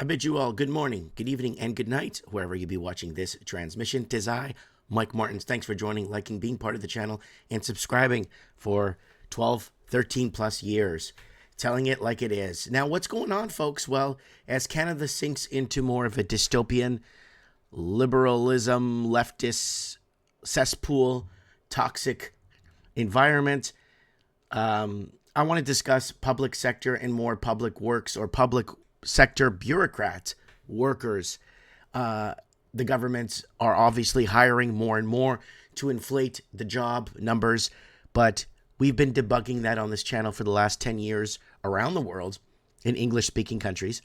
I bid you all good morning, good evening, and good night, wherever you be watching this transmission. 'Tis I, Mike Martins. Thanks for joining, liking, being part of the channel, and subscribing for 12, 13 plus years. Telling it like it is. Now, what's going on, folks? Well, as Canada sinks into more of a dystopian, liberalism, leftist, cesspool, toxic environment, I want to discuss public sector and more public works or public sector bureaucrats, workers. The governments are obviously hiring more and more to inflate the job numbers, but we've been debugging that on this channel for the last 10 years around the world in English-speaking countries,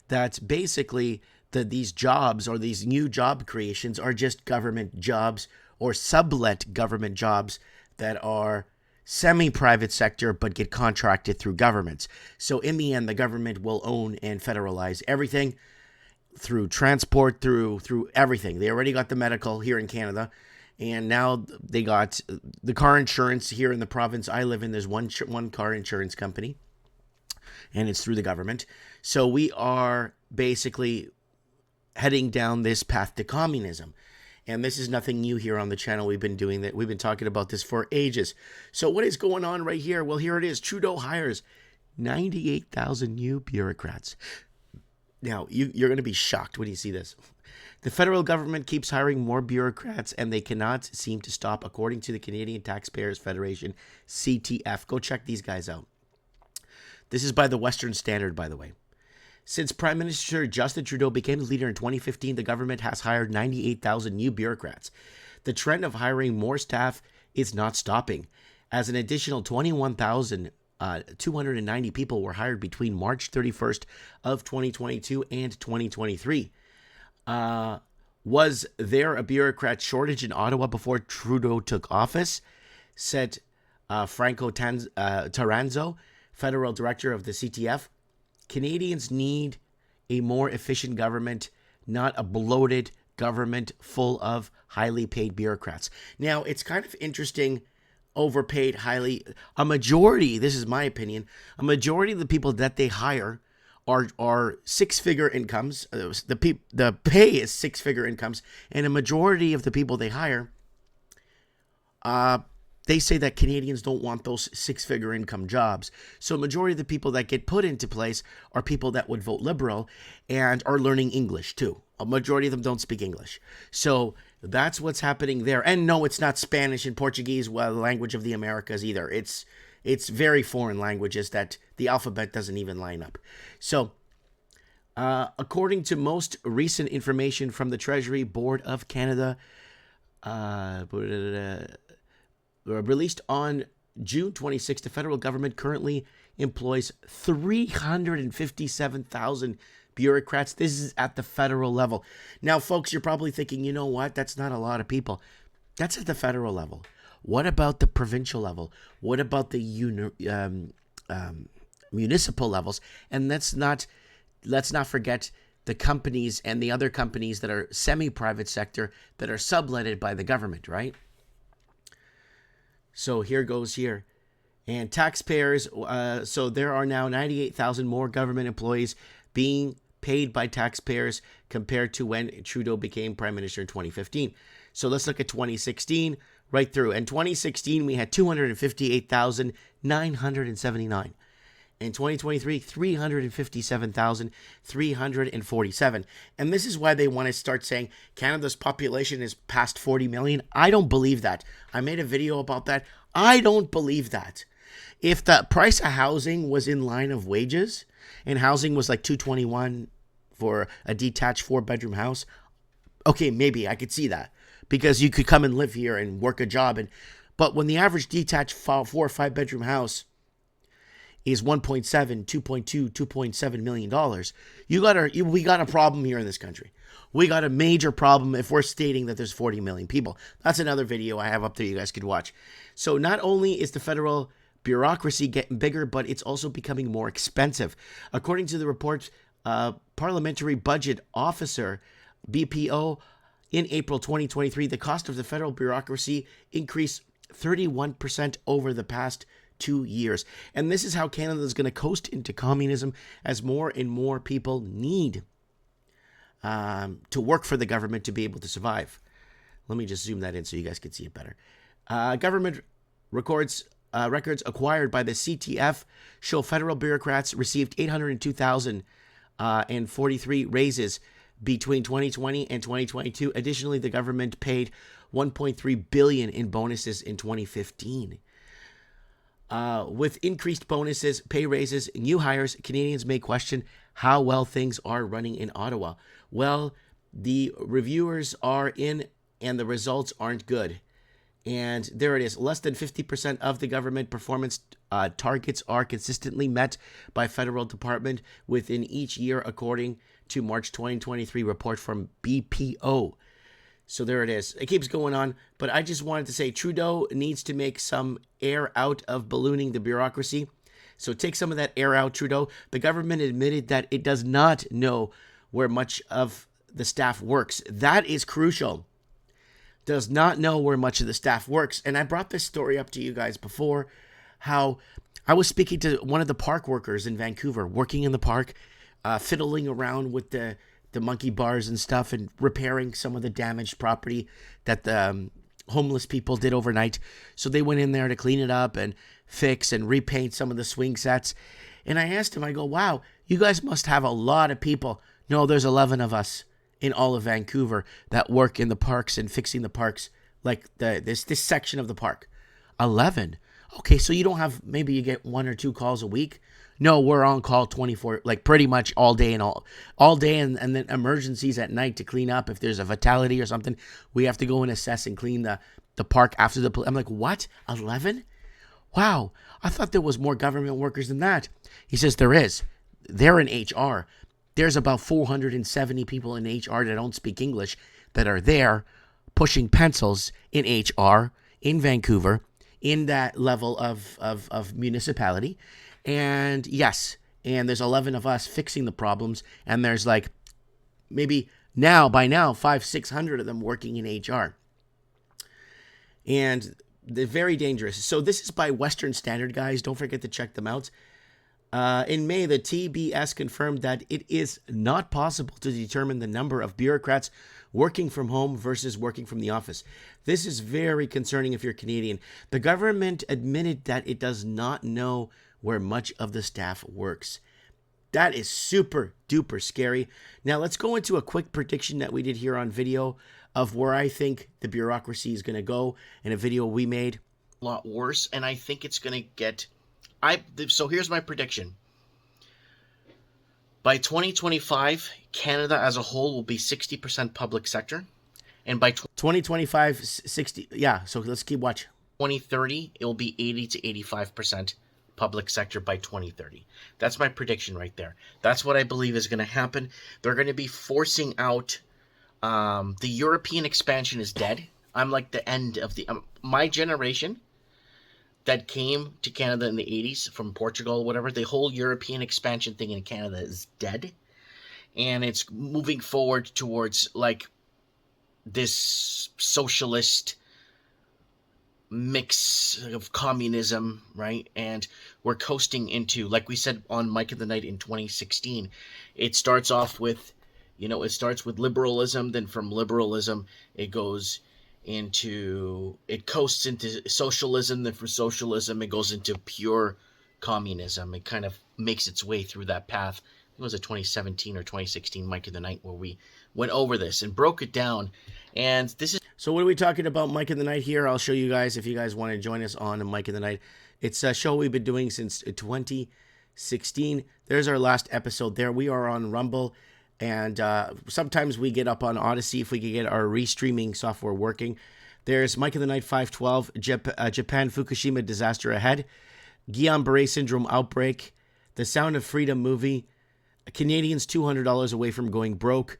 that basically these jobs or these new job creations are just government jobs or sublet government jobs that are semi-private sector but get contracted through governments. So in the end, the government will own and federalize everything through transport, through everything. They already got the medical here in Canada, and now they got the car insurance here in the province I live in. There's one car insurance company, and it's through the government. So we are basically heading down this path to communism. And this is nothing new here on the channel. We've been doing that. We've been talking about this for ages. So what is going on right here? Well, here it is. Trudeau hires 98,000 new bureaucrats. Now, you're going to be shocked when you see this. The federal government keeps hiring more bureaucrats, and they cannot seem to stop, according to the Canadian Taxpayers Federation, CTF. Go check these guys out. This is by the Western Standard, by the way. Since Prime Minister Justin Trudeau became the leader in 2015, the government has hired 98,000 new bureaucrats. The trend of hiring more staff is not stopping, as an additional 21,290 people were hired between March 31st of 2022 and 2023. Was there a bureaucrat shortage in Ottawa before Trudeau took office? Said Franco Taranzo, federal director of the CTF. Canadians need a more efficient government, not a bloated government full of highly paid bureaucrats. Now, it's kind of interesting, overpaid, a majority, this is my opinion, a majority of the people that they hire are six-figure incomes. The pay is six-figure incomes, and a majority of the people they hire, they say that Canadians don't want those six-figure income jobs. So a majority of the people that get put into place are people that would vote Liberal and are learning English too. A majority of them don't speak English. So that's what's happening there. And no, it's not Spanish and Portuguese, well, the language of the Americas either. It's very foreign languages that the alphabet doesn't even line up. So according to most recent information from the Treasury Board of Canada, released on June 26th, the federal government currently employs 357,000 bureaucrats. This is at the federal level. Now, folks, you're probably thinking, you know what? That's not a lot of people. That's at the federal level. What about the provincial level? What about the municipal levels? And let's not forget the companies and the other companies that are semi-private sector that are subletted by the government, right? So here goes here. And taxpayers, so there are now 98,000 more government employees being paid by taxpayers compared to when Trudeau became Prime Minister in 2015. So let's look at 2016 right through. In 2016, we had 258,979. In 2023, 357,347. And this is why they want to start saying Canada's population is past 40 million. I don't believe that. I made a video about that. I don't believe that. If the price of housing was in line of wages and housing was like $221 for a detached 4-bedroom house, okay, maybe I could see that because you could come and live here and work a job. But when the average detached 4 or 5-bedroom house is 1.7, 2.2, 2.7 million dollars, we got a problem here in this country. We got a major problem if we're stating that there's 40 million people. That's another video I have up there you guys could watch. So not only is the federal bureaucracy getting bigger, but it's also becoming more expensive. According to the report, Parliamentary Budget Officer, BPO, in April 2023, the cost of the federal bureaucracy increased 31% over the past 2 years. And this is how Canada is going to coast into communism, as more and more people need to work for the government to be able to survive. Let me just zoom that in so you guys can see it better. Government records acquired by the CTF show federal bureaucrats received 802,043 raises between 2020 and 2022. Additionally, the government paid 1.3 billion in bonuses in 2015. With increased bonuses, pay raises, new hires, Canadians may question how well things are running in Ottawa. Well, the reviewers are in and the results aren't good. And there it is. Less than 50% of the government performance targets are consistently met by federal department within each year, according to March 2023 report from BPO. So there it is. It keeps going on, but I just wanted to say Trudeau needs to make some air out of ballooning the bureaucracy. So take some of that air out, Trudeau. The government admitted that it does not know where much of the staff works. That is crucial. Does not know where much of the staff works. And I brought this story up to you guys before, how I was speaking to one of the park workers in Vancouver, working in the park, fiddling around with the monkey bars and stuff and repairing some of the damaged property that the homeless people did overnight. So they went in there to clean it up and fix and repaint some of the swing sets. And I asked him, I go, wow, you guys must have a lot of people. No, there's 11 of us in all of Vancouver that work in the parks and fixing the parks, like this section of the park. 11. Okay, so you don't have, maybe you get 1 or 2 calls a week. No, we're on call 24, like pretty much all day and all day, and then emergencies at night to clean up. If there's a fatality or something, we have to go and assess and clean the park after the. I'm like, what? 11? Wow, I thought there was more government workers than that. He says there is. They're in HR. There's about 470 people in HR that don't speak English that are there pushing pencils in HR in Vancouver in that level of municipality. And yes, and there's 11 of us fixing the problems, and there's like maybe by now 500-600 of them working in HR. And they're very dangerous. So this is by Western Standard, guys. Don't forget to check them out. In May, the TBS confirmed that it is not possible to determine the number of bureaucrats working from home versus working from the office. This is very concerning if you're Canadian. The government admitted that it does not know where much of the staff works. That is super duper scary. Now let's go into a quick prediction that we did here on video of where I think the bureaucracy is going to go in a video we made. A lot worse, and I think it's going to get... So here's my prediction. By 2025, Canada as a whole will be 60% public sector. And by 2025, 60... Yeah, so let's keep watching. 2030, it will be 80 to 85% public sector by 2030. That's my prediction right there. That's what I believe is going to happen. They're going to be forcing out... the European expansion is dead. I'm like the end of the... my generation that came to Canada in the 80s from Portugal, whatever, the whole European expansion thing in Canada is dead. And it's moving forward towards like this socialist mix of communism, right? And we're coasting into, like we said on Mike of the Night in 2016, it starts off with, it starts with liberalism, then from liberalism it coasts into socialism, then from socialism it goes into pure communism. It kind of makes its way through that path. It was a 2017 or 2016 Mike of the Night where we went over this and broke it down. And this is... So what are we talking about Mike of the Night here? I'll show you guys if you guys want to join us on Mike of the Night. It's a show we've been doing since 2016. There's our last episode there. We are on Rumble. And sometimes we get up on Odyssey if we can get our restreaming software working. There's Mike of the Night 512, Japan Fukushima disaster ahead, Guillain-Barré syndrome outbreak, The Sound of Freedom movie, Canadians $200 away from going broke,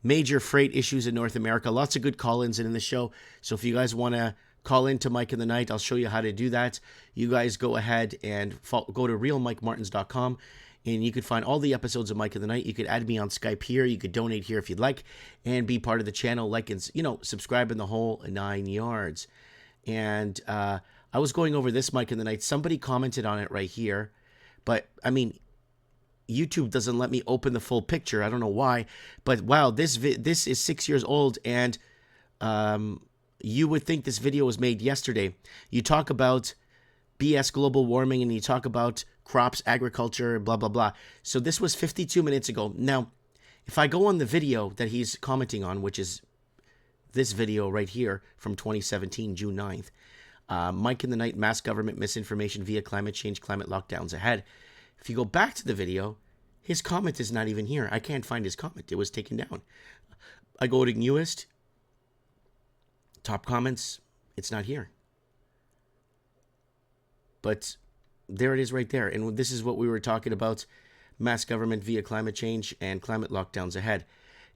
major freight issues in North America. Lots of good call-ins in the show. So if you guys want to call into Mike of the Night, I'll show you how to do that. You guys go ahead and go to realmikemartins.com. And you could find all the episodes of Mike of the Night. You could add me on Skype here. You could donate here if you'd like and be part of the channel. Like and, subscribe in the whole 9 yards. And I was going over this Mike of the Night. Somebody commented on it right here. But, I mean, YouTube doesn't let me open the full picture. I don't know why, but wow, this is 6 years old, and you would think this video was made yesterday. You talk about BS global warming, and you talk about crops, agriculture, blah, blah, blah. So this was 52 minutes ago. Now, if I go on the video that he's commenting on, which is this video right here from 2017, June 9th, Mike in the Night, mass government misinformation via climate change, climate lockdowns ahead. If you go back to the video, his comment is not even here. I can't find his comment. It was taken down. I go to newest, top comments, it's not here. But there it is right there. And this is what we were talking about, mass government via climate change and climate lockdowns ahead.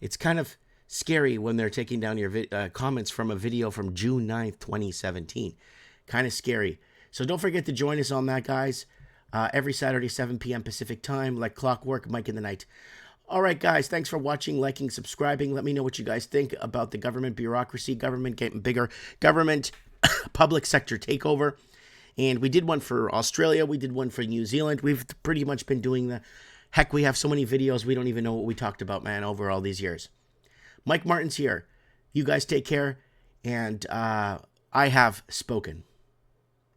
It's kind of scary when they're taking down your comments from a video from June 9th, 2017. Kind of scary. So don't forget to join us on that, guys. Every Saturday, 7 p.m. Pacific time, like clockwork, Mike in the Night. All right, guys, thanks for watching, liking, subscribing. Let me know what you guys think about the government bureaucracy, government getting bigger, government public sector takeover. And we did one for Australia. We did one for New Zealand. We've pretty much been doing the... Heck, we have so many videos, we don't even know what we talked about, man, over all these years. Mike Martin's here. You guys take care, and I have spoken.